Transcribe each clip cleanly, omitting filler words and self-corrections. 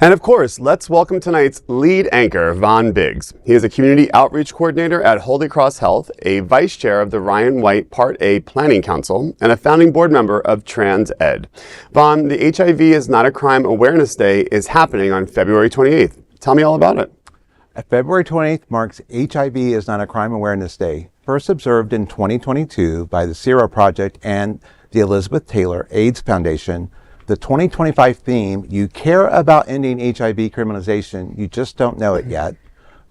And of course, let's welcome tonight's lead anchor, Vaughn Biggs. He is a community outreach coordinator at Holy Cross Health, a vice chair of the Ryan White Part A Planning Council, and a founding board member of Trans Ed. Vaughn, the HIV Is Not a Crime Awareness Day is happening on February 28th. Tell me all about it. February 28th marks HIV Is Not a Crime Awareness Day, first observed in 2022 by the Sero Project and the Elizabeth Taylor AIDS Foundation. The 2025 theme, "You care about ending HIV criminalization, you just don't know it yet,"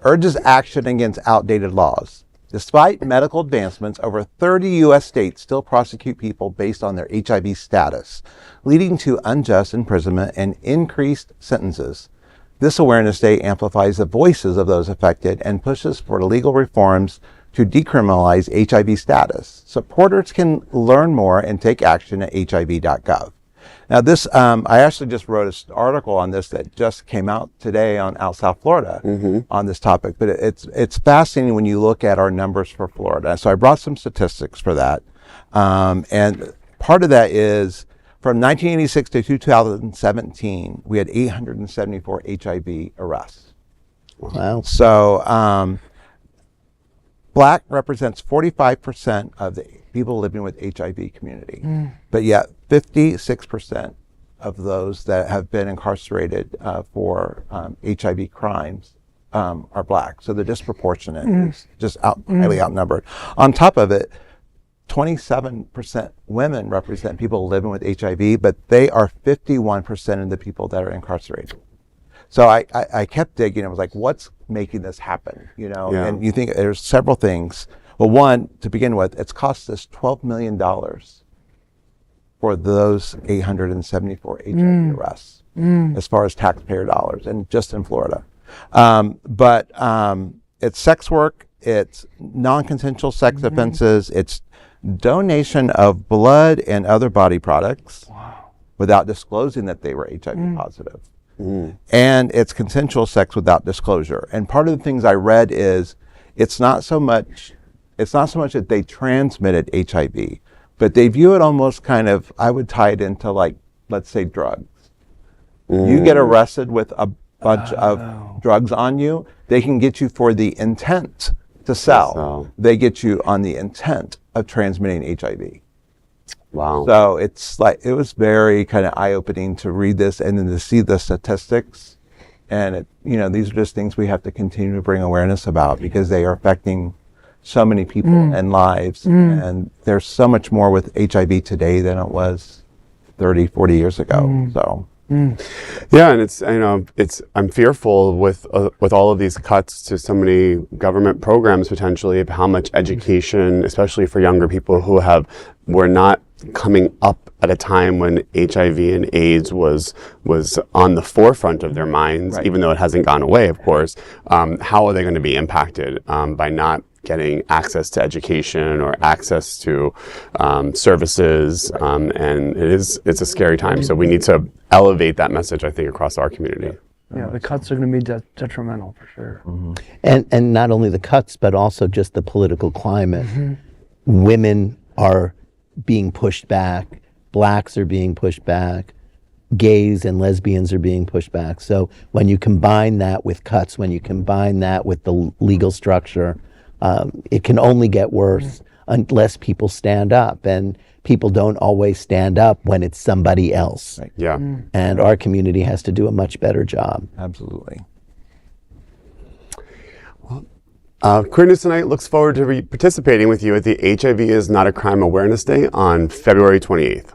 urges action against outdated laws. Despite medical advancements, over 30 U.S. states still prosecute people based on their HIV status, leading to unjust imprisonment and increased sentences. This Awareness Day amplifies the voices of those affected and pushes for legal reforms to decriminalize HIV status. Supporters can learn more and take action at hiv.gov. Now this, I actually just wrote an article on this that just came out today on South Florida on this topic, but it's fascinating when you look at our numbers for Florida. So I brought some statistics for that. And part of that is from 1986 to 2017, we had 874 HIV arrests. Wow. So Black represents 45% of the people living with HIV community, but yet 56% of those that have been incarcerated for HIV crimes are Black. So they're disproportionate, just highly outnumbered. On top of it, 27% women represent people living with HIV, but they are 51% of the people that are incarcerated. So I kept digging. I was like, what's making this happen? You know, and you think there's several things. Well, one, to begin with, it's cost us $12 million for those 874 HIV arrests as far as taxpayer dollars, and just in Florida. But it's sex work, it's non-consensual sex offenses, it's donation of blood and other body products without disclosing that they were HIV positive. And it's consensual sex without disclosure. And part of the things I read is it's not so much that they transmitted HIV, but they view it almost kind of, I would tie it into, like, let's say drugs. You get arrested with a bunch of drugs on you, they can get you for the intent to sell. They get you on the intent of transmitting HIV. Wow. So it's like, it was very kind of eye-opening to read this and then to see the statistics. And these are just things we have to continue to bring awareness about, because they are affecting so many people and lives. And there's so much more with HIV today than it was 30, 40 years ago. So. Yeah, and I'm fearful with all of these cuts to so many government programs potentially of how much education, especially for younger people who were not coming up at a time when HIV and AIDS was on the forefront of their minds, even though it hasn't gone away, of course. How are they going to be impacted by not getting access to education or access to services? And it's a scary time. So we need to elevate that message, I think, across our community. Yeah, the cuts are going to be detrimental for sure. And not only the cuts, but also just the political climate. Women are being pushed back, Blacks are being pushed back, gays and lesbians are being pushed back. So when you combine that with cuts, when you combine that with the legal structure, it can only get worse unless people stand up, and people don't always stand up when it's somebody else. Right. Yeah. And our community has to do a much better job. Absolutely. Queerness Tonight looks forward to participating with you at the HIV Is Not a Crime Awareness Day on February 28th.